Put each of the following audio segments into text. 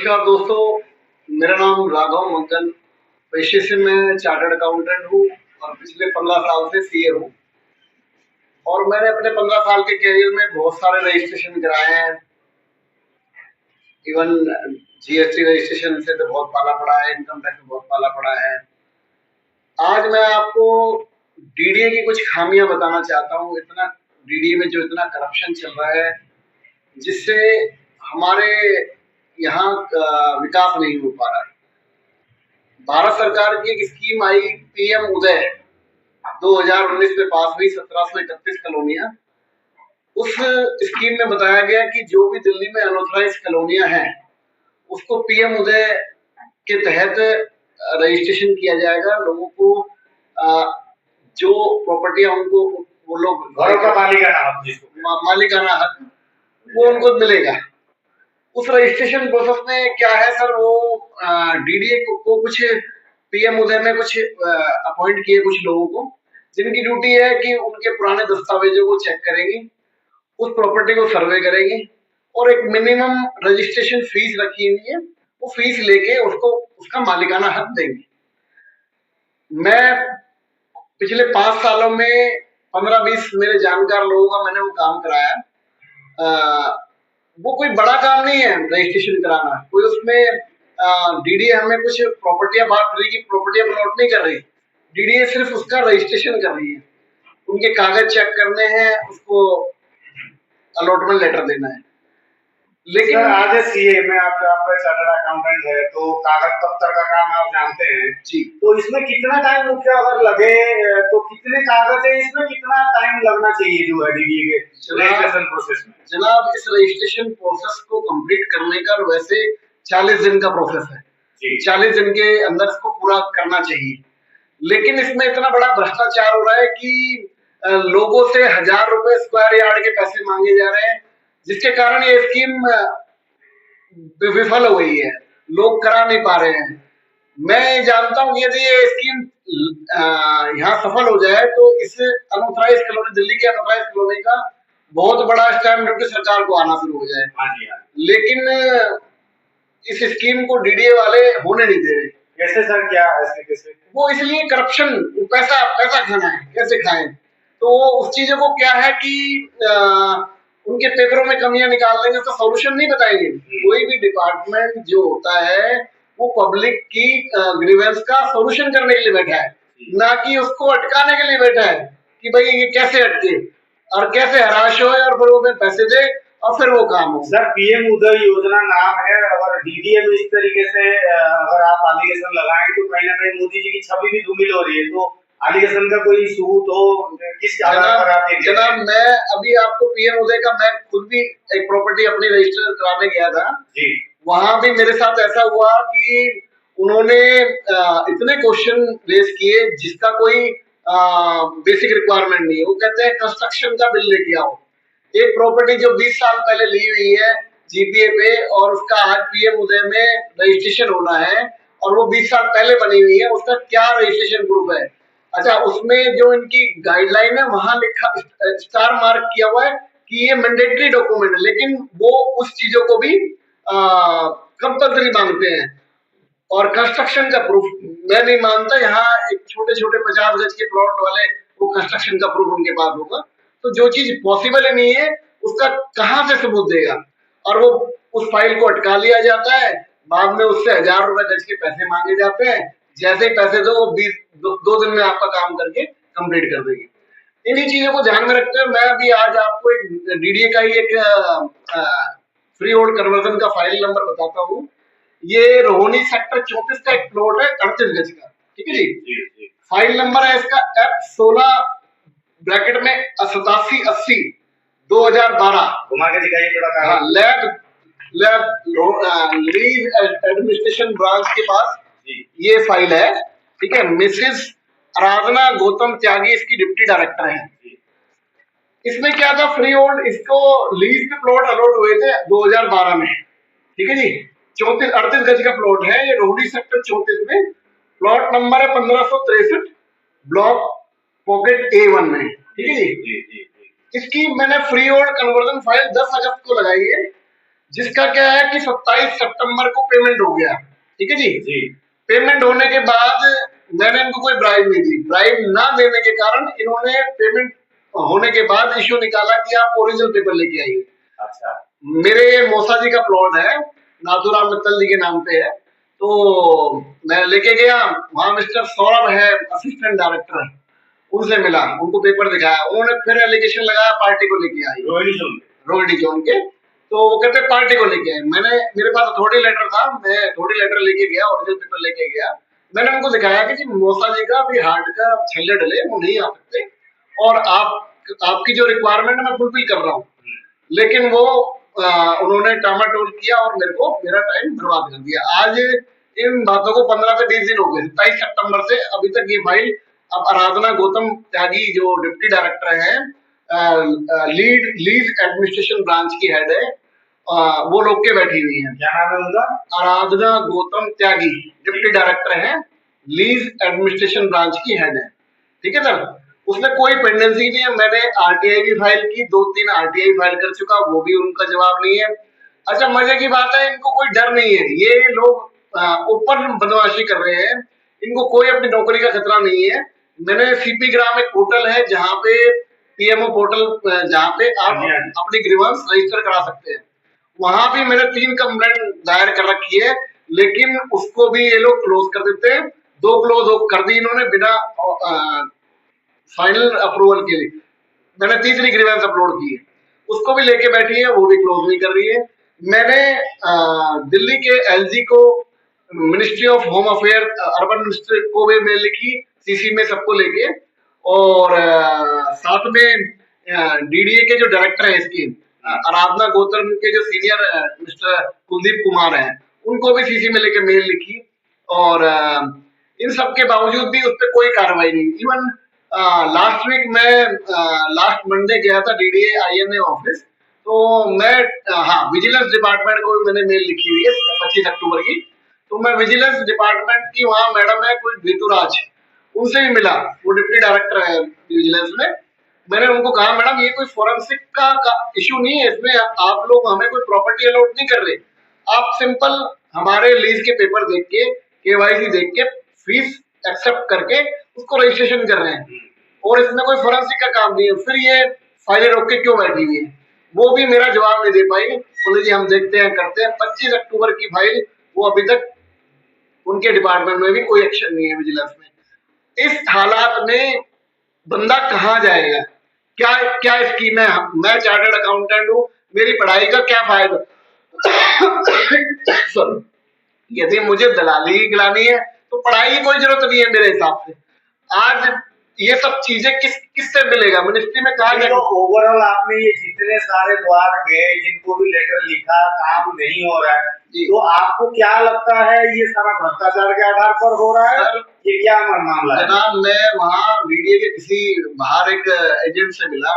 नमस्कार दोस्तों, मेरा नाम राघव मंगल। पेशे से मैं चार्टर्ड अकाउंटेंट हूँ और पिछले 15 साल से सीए हूँ। और मैंने अपने 15 साल के करियर में बहुत सारे रजिस्ट्रेशन कराए हैं। इवन जीएसटी रजिस्ट्रेशन से तो बहुत पाला पड़ा है, इनकम टैक्स में बहुत पाला पड़ा है। आज मैं आपको डीडीए की कुछ खामियां बताना चाहता हूँ। इतना डीडीए में जो इतना करप्शन चल रहा है, जिससे हमारे यहाँ विकास नहीं हो पा रहा है। भारत सरकार की एक स्कीम आई, पीएम उदय, 2019 में पास हुई, 1731 कॉलोनियां। उस स्कीम में बताया गया कि जो भी दिल्ली में अनऑथराइज कॉलोनियां हैं, उसको पीएम उदय के तहत रजिस्ट्रेशन किया जाएगा। लोगों को जो प्रॉपर्टियां उनको वो लोग घरों का मालिकाना हक वो उनको मिलेगा। उस रजिस्ट्रेशन प्रोसेस में क्या है सर, वो डीडीए को कुछ पीएम उदय में कुछ अपॉइंट किए कुछ लोगों को, जिनकी ड्यूटी है कि उनके पुराने दस्तावेजों को चेक करेंगी, उस प्रॉपर्टी को सर्वे करेंगी और एक मिनिमम रजिस्ट्रेशन फीस रखी हुई है, वो फीस लेके उसको उसका मालिकाना हक देंगे। मैं पिछले 5 सालों में 15-20 मेरे जानकार लोगों का मैंने वो काम कराया। वो कोई बड़ा काम नहीं है रजिस्ट्रेशन कराना, कोई उसमें डीडीए हमें कुछ प्रॉपर्टियां बांट रही, की प्रॉपर्टियां प्लॉट नहीं कर रही। डीडीए सिर्फ उसका रजिस्ट्रेशन कर रही है, उनके कागज चेक करने हैं, उसको अलॉटमेंट लेटर देना है। लेकिन आज सीए में आपका चार्टर्ड अकाउंटेंट है, तो कागज पत्तर का काम आप जानते हैं जी। तो इसमें कितना टाइम मुख्य अगर लगे तो कितने कागज है, इसमें कितना टाइम लगना चाहिए जो है डीडीए के रजिस्ट्रेशन प्रोसेस में? जनाब, इस रजिस्ट्रेशन प्रोसेस को कंप्लीट करने का वैसे 40 दिन का प्रोसेस है। 40 दिन के अंदर इसको पूरा करना चाहिए, लेकिन इसमें इतना बड़ा भ्रष्टाचार हो रहा है कि लोगों से 1000 रुपए स्क्वायर यार्ड के पैसे मांगे जा रहे हैं, जिसके कारण ये स्कीम विफल हो गई है, लोग करा नहीं पा रहे हैं। मैं जानता हूँ यदि ये स्कीम यहाँ सफल हो जाए तो इस अनऑथराइज कॉलोनी, दिल्ली के अनऑथराइज कॉलोनी का बहुत बड़ा स्टैम्प ड्यूटी सरकार को आना शुरू हो जाए। लेकिन इस स्कीम को डीडीए वाले होने नहीं दे रहे। कैसे सर, क्या ऐसे कैसे? वो इसलिए करप्शन, पैसा खाना है, कैसे खाएं। तो उस चीजों को क्या है कि उनके पेपरों में कमियां निकाल देंगे, उसका सॉल्यूशन नहीं बताएंगे। कोई भी डिपार्टमेंट जो होता है वो पब्लिक की ग्रीवेंस का सॉल्यूशन करने के लिए बैठा है, ना कि उसको अटकाने के लिए बैठा है कि भाई ये कैसे अटके और कैसे हराश हो और फिर वो पैसे दे और फिर वो काम हो। सर, पीएम उदय योजना नाम है, अगर डीडीए में इस तरीके से अगर आप एलिगेशन लगाएंगे तो कहीं ना कहीं मोदी जी की छवि भी धूमिल हो रही है। तो एलिगेशन का कोई सबूत हो, किस आधार पर आप? जनाब, मैं अभी आपको पीएम उदय का, मैं खुद भी एक प्रॉपर्टी अपनी रजिस्टर कराने गया था जी। वहां भी मेरे साथ ऐसा हुआ कि उन्होंने इतने क्वेश्चन रेज किए जिसका कोई बेसिक रिक्वायरमेंट नहीं है। वो कहते हैं कंस्ट्रक्शन का बिल लेके आओ। एक प्रॉपर्टी जो 20 साल पहले ली हुई है जीपीए पे और उसका आज पीएम उदय में रजिस्ट्रेशन होना है और वो 20 साल पहले बनी हुई है, उसका क्या रजिस्ट्रेशन प्रूफ है? अच्छा, उसमें जो इनकी गाइडलाइन है वहां लिखा, स्टार मार्क किया हुआ है कि ये मैंडेटरी डॉक्यूमेंट है, लेकिन वो उस चीजों को भी कंपल्सरी मांगते हैं। और कंस्ट्रक्शन का प्रूफ मैं नहीं मानता, यहाँ एक छोटे छोटे 50 गज के प्लॉट वाले वो कंस्ट्रक्शन का प्रूफ उनके पास होगा। तो जो चीज पॉसिबल ही नहीं है उसका कहाँ से सबूत देगा? और वो उस फाइल को अटका लिया जाता है, बाद में उससे 1000 रुपए गज के पैसे मांगे जाते हैं। जैसे ही पैसे दो, वो 2 दिन में आपका काम करके कंप्लीट कर देगी। इन्हीं चीजों को ध्यान में रखते हुए मैं अभी आज आपको एक डीडीए का ही एक फ्री होल्ड कन्वर्जन का फाइल नंबर बताता हूँ। ये रोहिणी सेक्टर 34 का एक प्लॉट है, 38 गज का। ठीक है जी। फाइल नंबर है इसका F16 ब्रैकेट में 8780 2012। घुमा के दिखाइए थोड़ा। हाँ, लीज एडमिनिस्ट्रेशन ब्रांच के पास ये फाइल है। ठीक है, मिसेस आराधना गौतम त्यागी इसकी डिप्टी डायरेक्टर है। इसमें क्या था, फ्री होल्ड, इसको लीज पे प्लॉट अलॉट हुए थे 2012 में। ठीक है जी, 38 गज का प्लॉट है ये, रोहिणी सेक्टर 34 में। प्लॉट नंबर है 1563, ब्लॉक पॉकेट A1 में। ठीक है जी। इसकी मैंने फ्री होल्ड कन्वर्जन फाइल 10 अगस्त को लगाई है, जिसका क्या है कि 27 सितंबर को पेमेंट हो गया, ठीक है जी। जी पेमेंट होने के बाद मैंने इनको कोई ब्राइब नहीं दी। ब्राइब ना देने के कारण इन्होंने पेमेंट होने के बाद इश्यू निकाला कि आप ओरिजिनल पेपर लेके आइए। अच्छा मेरे मौसा जी का प्लॉट है, नाथुराम मित्तल जी के नाम पे है, तो मैं लेके गया। वहां मिस्टर सौरभ है, असिस्टेंट डायरेक्टर, उनसे मिला, उनको पेपर दिखाया। उन्होंने फिर एलिगेशन लगाया पार्टी को लेके आई, रोहिणी जोन के। तो वो कहते पार्टी को लेके आए। मेरे पास अथॉरिटी लेटर था, मैं अथॉरिटी लेटर लेके गया, ओरिजिनल पेपर लेके गया। मैंने उनको दिखाया कि जी मौसा जी का अभी हार्ट का छल्ले डले, वो नहीं आ सकते, और आपकी जो रिक्वायरमेंट मैं फुलफिल कर रहा हूँ। लेकिन वो उन्होंने टामाटोल किया और मेरे को मेरा टाइम बर्बाद कर दिया। आज इन बातों को 15 से 20 दिन हो गए, 27 सितंबर से अभी तक ये फाइल। अब आराधना गौतम त्यागी जो डिप्टी डायरेक्टर है, लीज एडमिनिस्ट्रेशन ब्रांच की हेड है, वो रोक के बैठी हुई है। क्या नाम है उनका? आराधना गौतम त्यागी डिप्टी डायरेक्टर है, लीज एडमिनिस्ट्रेशन ब्रांच की हेड है, ठीक है सर। उसमें कोई पेंडेंसी नहीं है। मैंने आरटीआई भी फाइल की, 2-3 आरटीआई फाइल कर चुका, वो भी उनका जवाब नहीं है। अच्छा मजे की बात है, इनको कोई डर नहीं है। ये लोग ऊपर बदमाशी कर रहे हैं, इनको कोई अपनी नौकरी का खतरा नहीं है। मैंने सीपी ग्राम एक पोर्टल है जहाँ पे पीएमओ पोर्टल, जहाँ पे आप अपनी ग्रीवेंस रजिस्टर करा सकते हैं। वहां भी मैंने 3 कंप्लेंट दायर कर रखी है, लेकिन उसको भी ये लोग क्लोज कर देते हैं। 2 क्लोज कर दी इन्होंने बिना फाइनल अप्रूवल के लिए। मैंने तीसरी ग्रीवेंस अपलोड की है, उसको भी लेके बैठी है, वो भी क्लोज नहीं कर रही है। मैंने दिल्ली के एलजी को, ministry of home affair, urban ministry को भी मेल लिखी, सीसी में सबको लेके, और साथ में डीडीए के जो डायरेक्टर है इसकी, आराधना गौतम के जो सीनियर मिस्टर कुलदीप कुमार हैं, उनको भी सीसी में लेके मेल लिखी। और इन सब के बावजूद भी उस पर कोई कार्रवाई नहीं। इवन लास्ट वीक मैं लास्ट मंडे गया था डीडीए आईएनए ऑफिस, तो मैं हाँ विजिलेंस डिपार्टमेंट को भी मैंने मेल लिखी हुई है 25 अक्टूबर की। तो मैं विजिलेंस डिपार्टमेंट की, वहाँ मैडम है कोई ऋतुराज, उनसे भी मिला, वो डिप्टी डायरेक्टर है विजिलेंस में। मैंने उनको कहा मैडम ये कोई फोरेंसिक का इशू नहीं है, इसमें आप लोग हमें कोई प्रॉपर्टी अलॉट नहीं कर रहे, आप सिंपल हमारे लीज के पेपर देख के, केवाईसी देख के, फीस एक्सेप्ट करके उसको रजिस्ट्रेशन कर रहे हैं, और इसमें कोई फोरेंसिक का काम नहीं है। फिर ये फाइलें रोक के क्यों बैठी हुई है? वो भी मेरा जवाब नहीं दे पाई। बोले जी हम देखते हैं, करते हैं। 25 अक्टूबर की फाइल, वो अभी तक उनके डिपार्टमेंट में भी कोई एक्शन नहीं है विजिलेंस में। इस हालात में बंदा कहाँ जाएगा? क्या क्या स्कीम है? मैं चार्टर्ड अकाउंटेंट हूँ, मेरी पढ़ाई का क्या फायदा? यदि मुझे दलाली ही गिलानी है तो पढ़ाई की कोई जरूरत नहीं है मेरे हिसाब से। आज ये सब चीजें किससे मिलेगा? मिनिस्ट्री में कहा गया। तो ओवरऑल आपने ये जितने सारे द्वार गए, जिनको भी लेटर लिखा, काम नहीं हो रहा है, तो आपको क्या लगता है ये सारा भ्रष्टाचार के आधार पर हो रहा है? ये क्या मामला है? जनाब मैं वहाँ डीडीए के किसी बाहर एक एजेंट से मिला,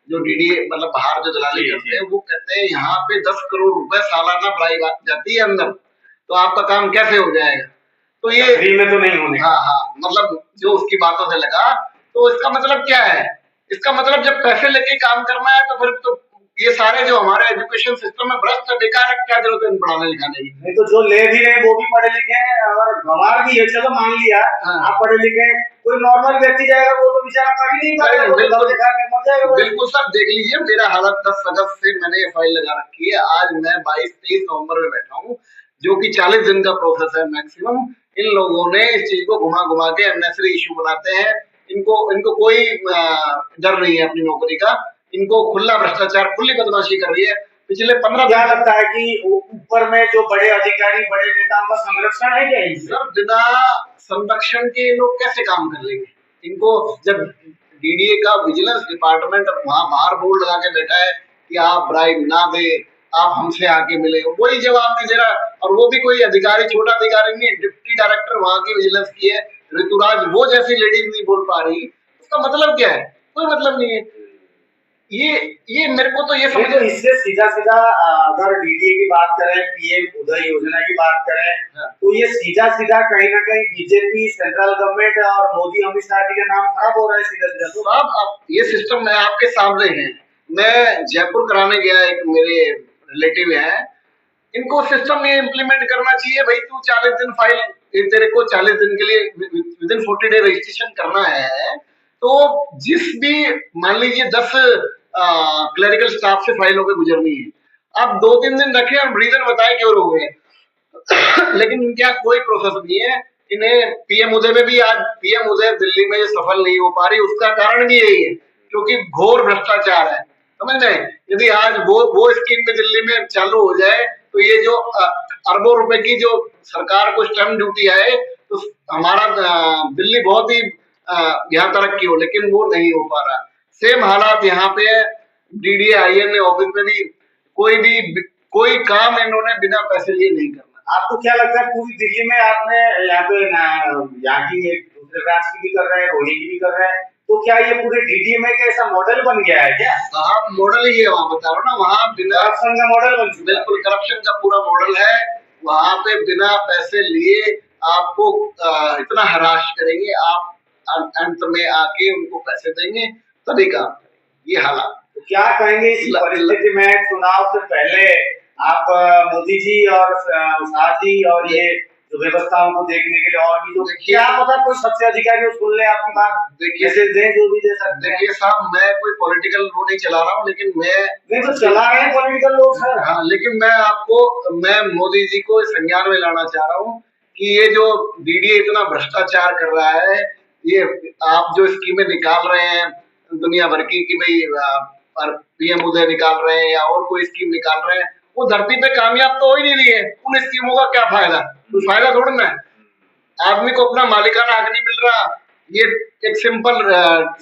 जो डीडीए मतलब बाहर जो दलाली करते हैं, वो कहते हैं यहाँ पे 10 करोड़ रुपए सालाना ब्राइब जाती है अंदर, तो आपका काम कैसे हो जाएगा? तो ये फ्री में तो नहीं होने। हाँ हाँ, मतलब जो उसकी बातों से लगा, तो इसका मतलब क्या है? इसका मतलब जब पैसे लेके काम करना है तो फिर तो ये सारे जो हमारे एजुकेशन सिस्टम में भ्रष्ट बेकार है, क्या जरूरत है पढ़ाने लिखाने की? नहीं तो जो ले भी रहे वो भी पढ़े लिखे हैं, और गवार भी है, चलो मान लिया आप पढ़े लिखे हैं, कोई नॉर्मल व्यक्ति जाएगा वो तो बेचारा कर ही नहीं पाएगा। बिल्कुल सर, देख लीजिए मेरा हालत 10 अगस्त से मैंने ये फाइल लगा रखी है। आज मैं 22-23 नवंबर में बैठा हूँ, जो कि 40 दिन का प्रोसेस है मैक्सिमम। इन लोगों ने इस चीज को घुमा घुमा के अननेसेसरी इशू बनाते हैं। इनको कोई डर नहीं है अपनी नौकरी का, इनको खुला भ्रष्टाचार, खुली बदमाशी कर रही है। पिछले 15 क्या लगता है कि ऊपर में जो बड़े अधिकारी, बड़े नेताओं का संरक्षण है क्या इनसे? सर बिना संरक्षण के लोग कैसे काम कर लेंगे? इनको जब डीडीए का विजिलेंस डिपार्टमेंट वहां बाहर बोर्ड लगा के बैठा है कि आप ब्राइब ना दे, आप हमसे आके मिले, वही जवाब नहीं दे रहा। और वो भी कोई अधिकारी, छोटा अधिकारी नहीं, डिप्टी डायरेक्टर वहां की विजिलेंस की है ऋतुराज, वो जैसी लेडीज नहीं बोल पा रही। उसका मतलब क्या है? कोई मतलब नहीं है। ये मेरे को तो ये समझ, तो इससे सीधा सीधा अगर डीडीए की बात करें, पीएम उदय योजना की बात करें, तो ये सीधा सीधा कहीं ना कहीं बीजेपी, सेंट्रल गवर्नमेंट और मोदी अमित शाह जी के नाम खराब हो रहा है सीधा सीधा। तो अब ये सिस्टम है आपके सामने है। मैं जयपुर कराने गया एक मेरे रिलेटिव है, इनको सिस्टम ये इम्प्लीमेंट करना चाहिए। भाई तू 40 दिन फाइल, तेरे को 40 दिन के लिए विद इन 40 डे रजिस्ट्रेशन करना है, तो जिस भी मान लीजिए 10 क्लरिकल स्टाफ से फाइल होकर गुजरनी है, आप 2-3 दिन रखे और रीजन बताए क्यों हो गए। लेकिन इनके यहाँ कोई प्रोसेस नहीं है। इन्हें पीएम उदय में भी, आज पीएम उदय दिल्ली में सफल नहीं हो पा रही, उसका कारण भी यही है क्योंकि घोर भ्रष्टाचार है, समझ रहे हैं। यदि आज वो स्कीम में दिल्ली में चालू हो जाए तो ये जो अरबों रुपए की जो सरकार को स्टैम्प ड्यूटी आए, तो हमारा दिल्ली बहुत ही यहाँ तरक्की हो, लेकिन वो नहीं हो पा रहा। सेम हालात यहाँ पे है। डीडीए ऑफिस में भी कोई काम इन्होंने बिना पैसे लिए नहीं करना। आपको क्या लगता है पूरी दिल्ली में आपने यहाँ पे यहाँ की एक दूसरे ब्रांच की भी कर रहे हैं, रोहिणी की भी कर रहे हैं, तो क्या ये पूरे डीडीएमए का ऐसा मॉडल बन गया है क्या? हाँ, मॉडल ही है, वहाँ बता रहा हूँ ना, वहाँ बिना करप्शन का मॉडल बन चुका है। बिल्कुल करप्शन का पूरा मॉडल है। वहाँ पे बिना पैसे लिए आपको इतना हराश करेंगे, आप अंत में आके उनको पैसे देंगे तभी काम करेंगे। ये हालात। तो क्या कहेंगे इस परिस्थिति में? चुनाव से पहले आप मोदी जी और शाह जी और ये जो व्यवस्थाओं को देखने के लिए, और भी जो क्या पता कोई सबसे अधिकारी सुन ले आपकी बात, मैसेज दें, जो भी दे सकते हैं। देखिए साहब, मैं कोई पॉलिटिकल वो नहीं चला रहा हूँ, लेकिन नहीं तो चला रहे हैं पॉलिटिकल लोग सर। हाँ, लेकिन मैं मोदी जी को संज्ञान में लाना चाह रहा हूँ कि ये जो डीडीए इतना भ्रष्टाचार कर रहा है, ये आप जो स्कीमें निकाल रहे हैं दुनिया भर की कि भाई पीएम उदय निकाल रहे हैं या और कोई स्कीम निकाल रहे हैं, वो धरती पे कामयाब तो हो ही नहीं रही है। उन स्कीमों का क्या फायदा? कोई फायदा थोड़ा ना है। आदमी को अपना मालिकाना हक नहीं मिल रहा। ये एक सिंपल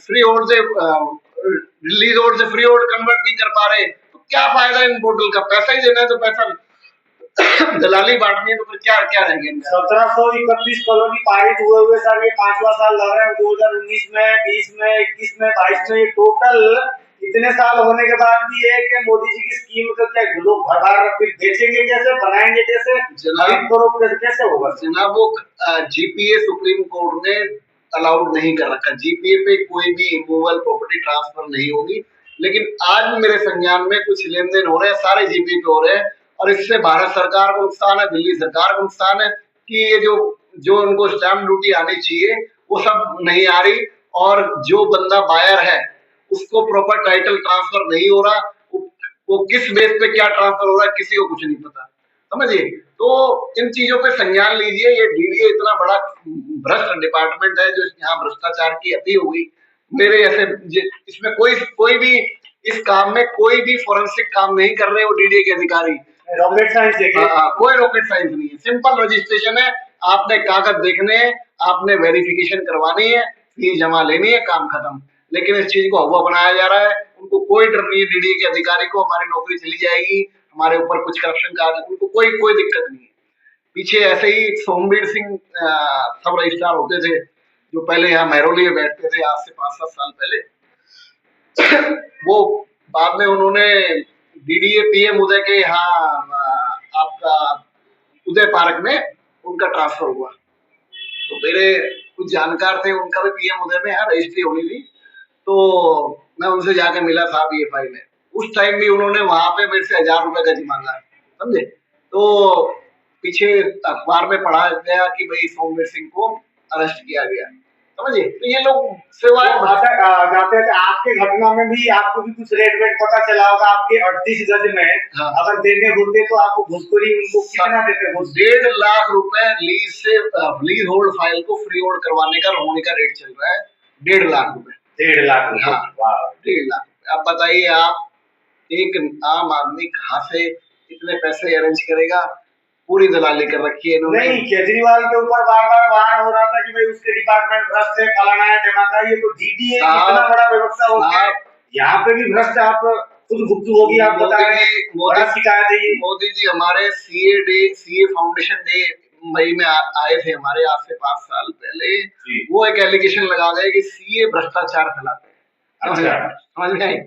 फ्री होल्ड से रिलीज होल्ड से फ्री होल्ड कन्वर्ट नहीं कर पा रहे, तो क्या फायदा इन पोर्टल का? पैसा ही देना है तो पैसा दलाली बांटनी है, तो फिर क्या क्या रहेंगे? 1731 कॉलोनी पारित हुए सर, ये 5वां साल लग रहा है। 2019 में, 20 में, 21 में, 22 में, ये टोटल इतने साल होने के बाद भी है कि मोदी जी की स्कीम को क्या लोग भरभर फिर बेचेंगे कैसे, बनाएंगे कैसे, कैसे होगा? जनाब, वो जीपीए सुप्रीम कोर्ट ने अलाउड नहीं कर रखा। जीपीए पे कोई भी इमूवेबल प्रॉपर्टी ट्रांसफर नहीं होगी, लेकिन आज मेरे संज्ञान में कुछ लेन देन हो रहे हैं, सारे जीपीए पे हो रहे हैं, और इससे भारत सरकार को नुकसान है, दिल्ली सरकार को नुकसान है कि ये जो उनको स्टैम्प ड्यूटी आनी चाहिए वो सब नहीं आ रही, और जो बंदा बायर है उसको प्रॉपर टाइटल ट्रांसफर नहीं हो रहा। वो किस बेस पे क्या ट्रांसफर हो रहा है किसी को कुछ नहीं पता, समझिए। तो इन चीजों पे संज्ञान लीजिए। ये डीडीए इतना बड़ा भ्रष्ट डिपार्टमेंट है जो यहाँ भ्रष्टाचार की अति हुई। मेरे ऐसे इसमें कोई भी इस काम में कोई भी फोरेंसिक काम नहीं कर रहे वो डीडीए के अधिकारी। रॉकेट साइंस देखिए, कोई रॉकेट साइंस नहीं है, सिंपल रजिस्ट्रेशन है। आपने कागज देखने हैं, आपने वेरिफिकेशन करवानी है, फीस जमा लेनी है, काम खत्म। लेकिन इस चीज को हवा बनाया जा रहा है। उनको कोई डर नहीं है डीडीए के अधिकारी को, हमारी नौकरी चली जाएगी, हमारे ऊपर कुछ करप्शन का, उनको कोई दिक्कत नहीं है। पीछे ऐसे ही सोमवीर सिंह सब रजिस्ट्रार होते थे जो पहले यहाँ महरौली में बैठते थे, आज से 5-7 साल पहले। वो बाद में उन्होंने डीडीए पीएम उदय के यहाँ आपका उदय पार्क में उनका ट्रांसफर हुआ। तो मेरे कुछ जानकार थे, उनका भी पीएम उदय में यहाँ रजिस्ट्री होनी थी, तो मैं उनसे जाके मिला, साहब ये फाइल है। उस टाइम भी उन्होंने वहां पे मेरे से 1000 रुपए गज मांगा, समझे। तो पीछे अखबार में पढ़ा गया कि भाई सोमवीर सिंह को अरेस्ट किया गया, समझिए। तो ये लोग सेवाएं जाते थे। आपके घटना में भी आपको भी कुछ रेट वेट पता चला होगा। आपके 38 गज में अगर देने होते तो आपको घुसखोरी उनको कितना देते? 1.5 लाख रुपए लीज होल्ड फाइल को फ्री होल्ड करवाने का रोहिणी का रेट चल रहा है 1.5 लाख रुपए। 1.5 लाख? हाँ, 1.5 लाख। अब बताइए आप, एक आम आदमी कहाँ से इतने पैसे अरेंज करेगा? पूरी दलाली कर रखी है इन्होंने। नहीं, केजरीवाल के ऊपर बार-बार वार हो रहा था कि भाई उसके डिपार्टमेंट भ्रष्ट है, फलाना है, ढिमाका है। ये तो डीडीए इतना बड़ा व्यवस्था हो गया, यहाँ पे भी भ्रष्ट आप खुद गुप्तू होगी। आप बताएं, बड़ा शिकायत है ये। मोदी जी हमारे सीए फाउंडेशन डे मई में आए थे हमारे, आज से 5 साल पहले। वो एक एलिगेशन लगा गए कि सीए भ्रष्टाचार फैलाते हैं। समझ गए?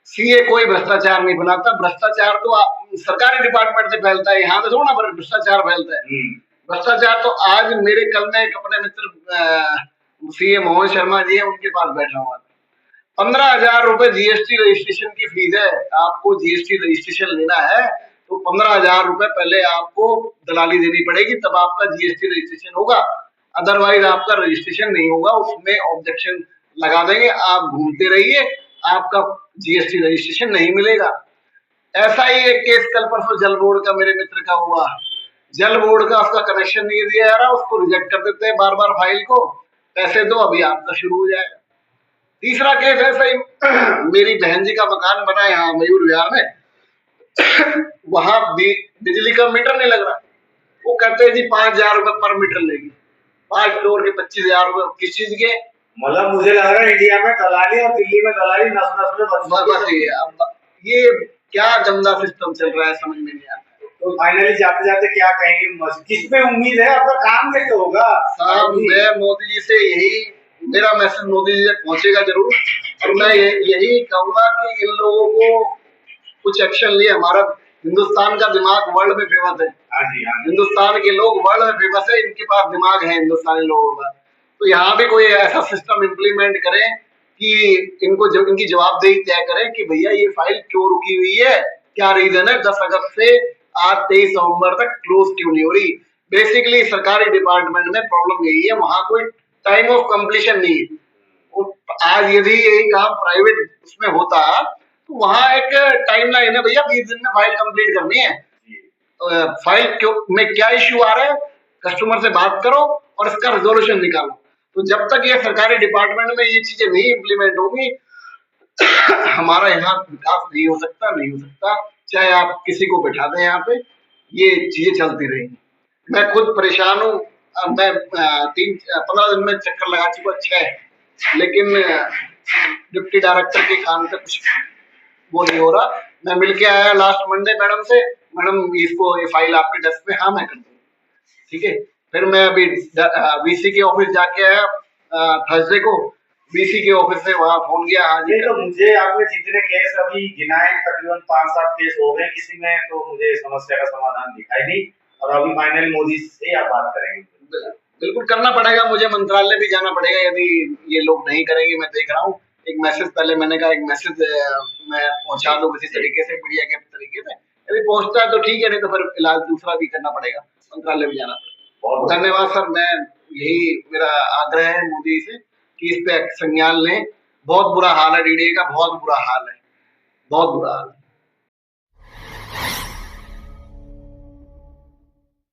सीए कोई भ्रष्टाचार नहीं फैलाता। भ्रष्टाचार तो सरकारी डिपार्टमेंट से फैलता है, यहाँ पे थोड़ा ना भ्रष्टाचार फैलता है। भ्रष्टाचार तो आज मेरे कल में एक अपने मित्र सीए मोहन शर्मा जी है, उनके पास बैठा हुआ था। 15,000 रुपए जीएसटी रजिस्ट्रेशन की फीस है। आपको जीएसटी रजिस्ट्रेशन लेना है तो 15,000 रुपए पहले आपको दलाली देनी पड़ेगी, तब आपका जीएसटी रजिस्ट्रेशन होगा। अदरवाइज आपका रजिस्ट्रेशन नहीं होगा, उसमें ऑब्जेक्शन लगा देंगे, आप घूमते रहिए, आपका जीएसटी रजिस्ट्रेशन नहीं मिलेगा। ऐसा ही एक केस कल परसों जल बोर्ड का मेरे मित्र का हुआ। जल बोर्ड का उसका कनेक्शन नहीं दिया जा रहा, उसको रिजेक्ट कर देते हैं बार बार फाइल को, पैसे दो अभी आपका शुरू हो जाएगा। तीसरा केस है सही मेरी बहन जी का मकान बना है यहाँ मयूर विहार में वहां बिजली का मीटर नहीं लग रहा, वो कहते हैं जी 5,000 रुपए पर मीटर लेगी। 5 फ्लोर के 25,000 रुपए किस चीज के? मतलब मुझे लग रहा है इंडिया में दलाली और दिल्ली में दलाली नस नस में बस ये क्या गंदा सिस्टम चल रहा है, समझ में नहीं आता। तो फाइनली जाते जाते क्या कहेंगे, किस पे उम्मीद है, आपका काम कैसे होगा? साहब मैं मोदी जी से यही, मेरा मैसेज मोदी जी तक पहुंचेगा जरूर, और मैं यही कहूंगा कि इन लोगों को कुछ एक्शन लिए। हमारा हिंदुस्तान का दिमाग वर्ल्ड में फेमस है। हाँ जी, हाँ जी। हिंदुस्तान के लोग वर्ल्ड में फेमस है, इनके पास दिमाग है हिंदुस्तानी लोगों का। तो यहाँ भी कोई ऐसा सिस्टम इम्प्लीमेंट करें कि इनकी जवाबदेही तय करें कि भैया ये फाइल क्यों रुकी हुई है, क्या रीजन है, 10 अगस्त से आज 23 नवंबर तक क्लोज क्यों नहीं हो रही। बेसिकली सरकारी डिपार्टमेंट में प्रॉब्लम यही है, वहां कोई टाइम ऑफ कंप्लीशन नहीं है। आज यदि यही काम प्राइवेट उसमें होता तो वहां एक टाइम लाइन है, भैया 20 दिन में फाइल कंप्लीट करनी है। फाइल क्यों में क्या इश्यू आ रहा है, कस्टमर से बात करो और इसका रिजोल्यूशन निकालो। तो जब तक ये सरकारी डिपार्टमेंट में ये चीजें नहीं इम्प्लीमेंट होगी हमारा यहाँ विकास नहीं हो सकता, चाहे आप किसी को बिठा दें यहाँ पे, ये चीजें चलती रहेंगी। मैं खुद परेशान हूँ, मैं 15 दिन में चक्कर लगा चुका 6, लेकिन डिप्टी डायरेक्टर के कान पे कुछ वो नहीं हो रहा। मैं मिलके आया लास्ट मंडे मैडम से, मैडम इसको ये फाइल आपके डेस्क पे, हाँ मैं कर दूंगा, ठीक है। फिर मैं अभी वीसी के ऑफिस जाके आया थर्सडे को, वीसी के ऑफिस से वहां फोन किया। हाँ जी, तो मुझे आपने जितने केस अभी गिनाए तकरीबन 5-7 केस हो गए, किसी में तो मुझे समस्या का समाधान दिखाई नहीं, और अभी फाइनली मोदी से आप बात करेंगे। बिल्कुल करना पड़ेगा, मुझे मंत्रालय भी जाना पड़ेगा यदि ये लोग नहीं करेंगे। मैं देख रहा हूँ एक मैसेज, पहले मैंने कहा एक मैसेज मैं पहुंचा दूं किसी तरीके से, मीडिया के तरीके से, यदि पहुंचता है तो ठीक है, नहीं तो फिर इलाज दूसरा भी करना पड़ेगा, मंत्रालय भी जाना पड़ेगा। धन्यवाद सर, मैं यही मेरा आग्रह है मोदी से कि इस पे संज्ञान लें। बहुत बुरा हाल है, डीडीए का बहुत बुरा हाल है, बहुत बुरा हाल है।